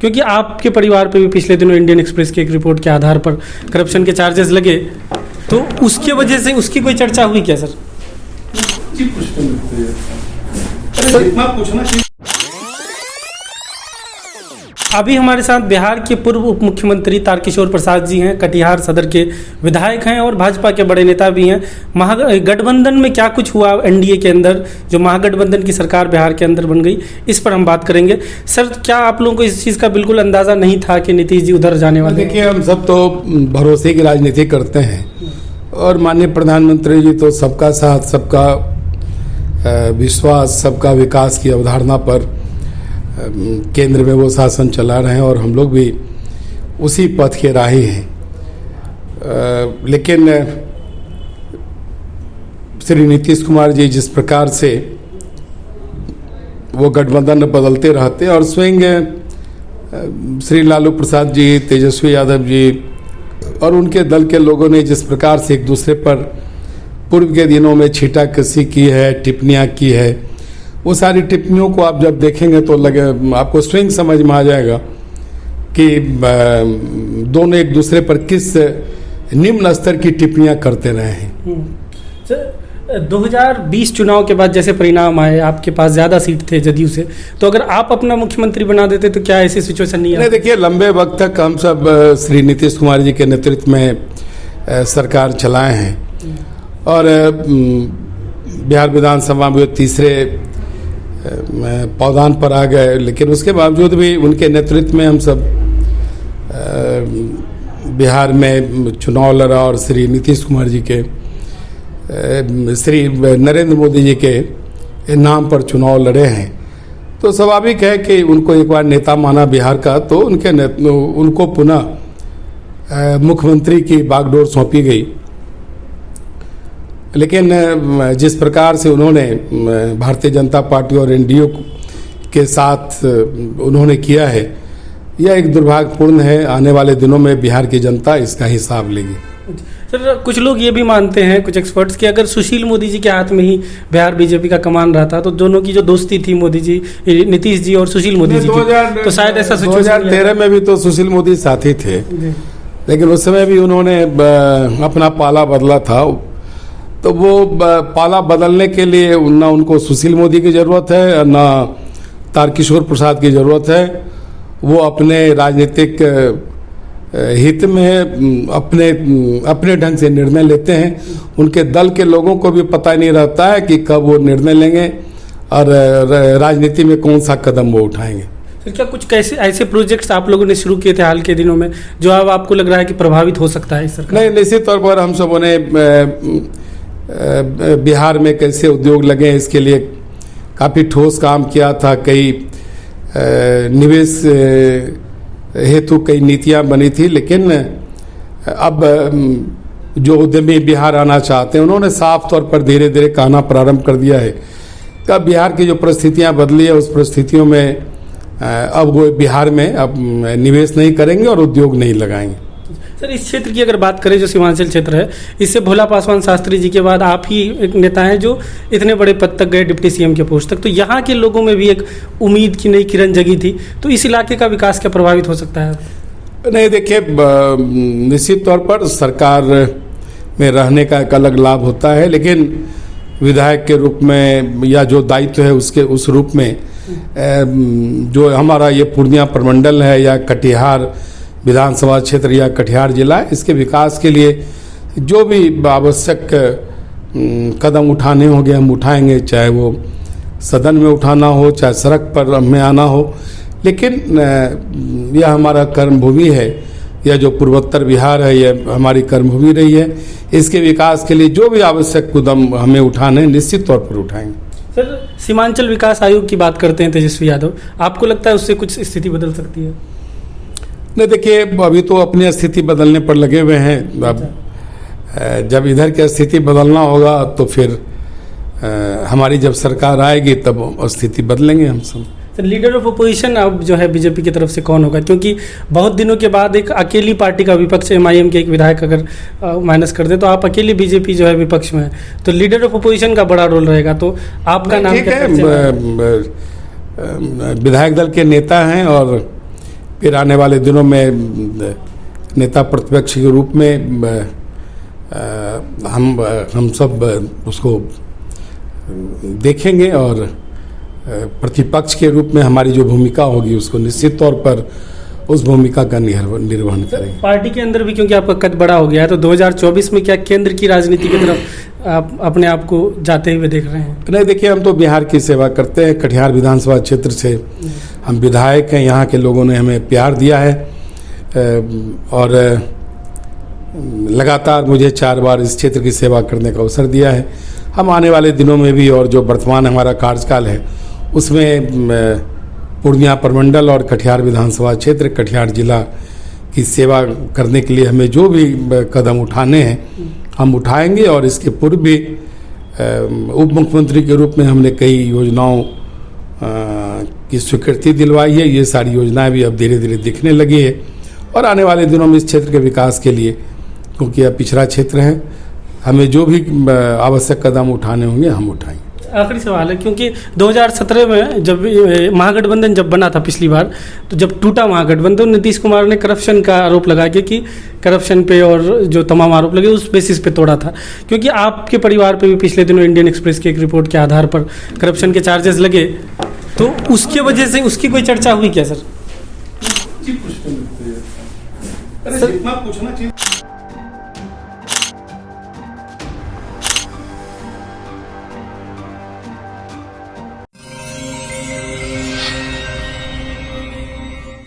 क्योंकि आपके परिवार पे भी पिछले दिनों इंडियन एक्सप्रेस की एक रिपोर्ट के आधार पर करप्शन के चार्जेस लगे, तो उसके वजह से उसकी कोई चर्चा हुई क्या सर? अभी हमारे साथ बिहार के पूर्व उप मुख्यमंत्री तारकिशोर प्रसाद जी हैं, कटिहार सदर के विधायक हैं और भाजपा के बड़े नेता भी हैं। महागठबंधन में क्या कुछ हुआ एनडीए के अंदर, जो महागठबंधन की सरकार बिहार के अंदर बन गई, इस पर हम बात करेंगे। सर, क्या आप लोगों को इस चीज़ का बिल्कुल अंदाज़ा नहीं था कि नीतीश जी उधर जाने वाले? देखिए, हम सब तो भरोसे की राजनीति करते हैं और माननीय प्रधानमंत्री जी तो सबका साथ, सबका विश्वास, सबका विकास की अवधारणा पर केंद्र में वो शासन चला रहे हैं और हम लोग भी उसी पथ के राही हैं। लेकिन श्री नीतीश कुमार जी जिस प्रकार से वो गठबंधन बदलते रहते और स्वयं श्री लालू प्रसाद जी, तेजस्वी यादव जी और उनके दल के लोगों ने जिस प्रकार से एक दूसरे पर पूर्व के दिनों में छींटाकशी की है, टिप्पणियां की है, वो सारी टिप्पणियों को आप जब देखेंगे तो लगे आपको स्वयं समझ में आ जाएगा कि दोनों एक दूसरे पर किस निम्न स्तर की टिप्पणियां करते रहे हैं। 2020 चुनाव के बाद जैसे परिणाम आए, आपके पास ज़्यादा सीट थे जदयू से, तो अगर आप अपना मुख्यमंत्री बना देते तो क्या ऐसी सिचुएशन नहीं? देखिए, लंबे वक्त तक हम सब श्री नीतीश कुमार जी के नेतृत्व में सरकार चलाए हैं और बिहार विधानसभा में तीसरे पौधान पर आ गए, लेकिन उसके बावजूद भी उनके नेतृत्व में हम सब बिहार में चुनाव लड़ा और श्री नीतीश कुमार जी के, श्री नरेंद्र मोदी जी के नाम पर चुनाव लड़े हैं। तो स्वाभाविक है कि उनको एक बार नेता माना बिहार का, तो उनको पुनः मुख्यमंत्री की बागडोर सौंपी गई। लेकिन जिस प्रकार से उन्होंने भारतीय जनता पार्टी और एनडीए के साथ उन्होंने किया है, यह एक दुर्भाग्यपूर्ण है। आने वाले दिनों में बिहार की जनता इसका हिसाब लेगी। सर, कुछ लोग ये भी मानते हैं, कुछ एक्सपर्ट्स, कि अगर सुशील मोदी जी के हाथ में ही बिहार बीजेपी का कमान रहा था तो दोनों की जो दोस्ती थी, मोदी जी, नीतीश जी और सुशील मोदी जी की, तो शायद ऐसा 2013 में भी तो सुशील मोदी साथी थे, लेकिन उस समय भी उन्होंने अपना पाला बदला था। तो वो पाला बदलने के लिए ना उनको सुशील मोदी की ज़रूरत है, ना तारकिशोर प्रसाद की ज़रूरत है। वो अपने राजनीतिक हित में अपने ढंग से निर्णय लेते हैं। उनके दल के लोगों को भी पता नहीं रहता है कि कब वो निर्णय लेंगे और राजनीति में कौन सा कदम वो उठाएंगे। सर, क्या कुछ कैसे ऐसे प्रोजेक्ट्स आप लोगों ने शुरू किए थे हाल के दिनों में जो अब आपको लग रहा है कि प्रभावित हो सकता है इस सरकार? नहीं, निश्चित तौर पर हम सबों ने बिहार में कैसे उद्योग लगे इसके लिए काफ़ी ठोस काम किया था। कई निवेश हेतु कई नीतियां बनी थी, लेकिन अब जो उद्यमी बिहार आना चाहते हैं उन्होंने साफ तौर पर धीरे धीरे कहना प्रारंभ कर दिया है कि अब बिहार की जो परिस्थितियां बदली है, उस परिस्थितियों में अब वो बिहार में अब निवेश नहीं करेंगे और उद्योग नहीं लगाएंगे। सर, इस क्षेत्र की अगर बात करें, जो सीमांचल क्षेत्र है, इससे भोला पासवान शास्त्री जी के बाद आप ही एक नेता हैं जो इतने बड़े पद तक गए, डिप्टी सीएम के पोस्ट तक, तो यहाँ के लोगों में भी एक उम्मीद की नई किरण जगी थी। तो इस इलाके का विकास क्या प्रभावित हो सकता है? नहीं, देखिए, निश्चित तौर पर सरकार में रहने का एक अलग लाभ होता है, लेकिन विधायक के रूप में या जो दायित्व है उसके उस रूप में जो हमारा ये पूर्णिया प्रमंडल है या कटिहार विधानसभा क्षेत्र या कटिहार जिला, इसके विकास के लिए जो भी आवश्यक कदम उठाने होंगे हम उठाएंगे, चाहे वो सदन में उठाना हो, चाहे सड़क पर हमें आना हो। लेकिन यह हमारा कर्मभूमि है, यह जो पूर्वोत्तर बिहार है यह हमारी कर्मभूमि रही है। इसके विकास के लिए जो भी आवश्यक कदम हमें उठाने निश्चित तौर पर उठाएंगे। सर, सीमांचल विकास आयोग की बात करते हैं तेजस्वी यादव, आपको लगता है उससे कुछ स्थिति बदल सकती है? नहीं, देखिए, अभी तो अपनी स्थिति बदलने पर लगे हुए हैं। अब जब इधर की स्थिति बदलना होगा तो फिर हमारी जब सरकार आएगी तब स्थिति बदलेंगे हम सब। सर, लीडर ऑफ अपोजिशन अब जो है बीजेपी की तरफ से कौन होगा? क्योंकि बहुत दिनों के बाद एक अकेली पार्टी का विपक्ष, एमआईएम के एक विधायक अगर माइनस कर दे तो आप अकेली बीजेपी जो है विपक्ष में है, तो लीडर ऑफ अपोजिशन का बड़ा रोल रहेगा। तो आपका नाम ठीक है, विधायक दल के नेता हैं और फिर आने वाले दिनों में नेता प्रतिपक्ष के रूप में हम सब उसको देखेंगे और प्रतिपक्ष के रूप में हमारी जो भूमिका होगी उसको निश्चित तौर पर उस भूमिका का निर्वहन करेंगे। पार्टी के अंदर भी क्योंकि आपका कद बड़ा हो गया है तो 2024 में क्या केंद्र की राजनीति की तरफ आप अपने आप को जाते हुए देख रहे हैं? नहीं, देखिए, हम तो बिहार की सेवा करते हैं। कटिहार विधानसभा क्षेत्र से हम विधायक हैं। यहाँ के लोगों ने हमें प्यार दिया है और लगातार मुझे 4 बार इस क्षेत्र की सेवा करने का अवसर दिया है। हम आने वाले दिनों में भी और जो वर्तमान हमारा कार्यकाल है उसमें पूर्णिया प्रमंडल और कटिहार विधानसभा क्षेत्र, कटिहार जिला की सेवा करने के लिए हमें जो भी कदम उठाने हैं हम उठाएंगे। और इसके पूर्व भी उप मुख्यमंत्री के रूप में हमने कई योजनाओं की स्वीकृति दिलवाई है। ये सारी योजनाएं भी अब धीरे धीरे दिखने लगी है और आने वाले दिनों में इस क्षेत्र के विकास के लिए, क्योंकि यह पिछड़ा क्षेत्र है, हमें जो भी आवश्यक कदम उठाने होंगे हम उठाएंगे। आखिरी सवाल है, क्योंकि 2017 में जब महागठबंधन जब बना था पिछली बार, तो जब टूटा महागठबंधन, नीतीश कुमार ने करप्शन का आरोप लगा के कि करप्शन पे और जो तमाम आरोप लगे उस बेसिस पे तोड़ा था। क्योंकि आपके परिवार पे भी पिछले दिनों इंडियन एक्सप्रेस की एक रिपोर्ट के आधार पर करप्शन के चार्जेस लगे, तो उसके वजह से उसकी कोई चर्चा हुई क्या सर? पूछना चाहिए।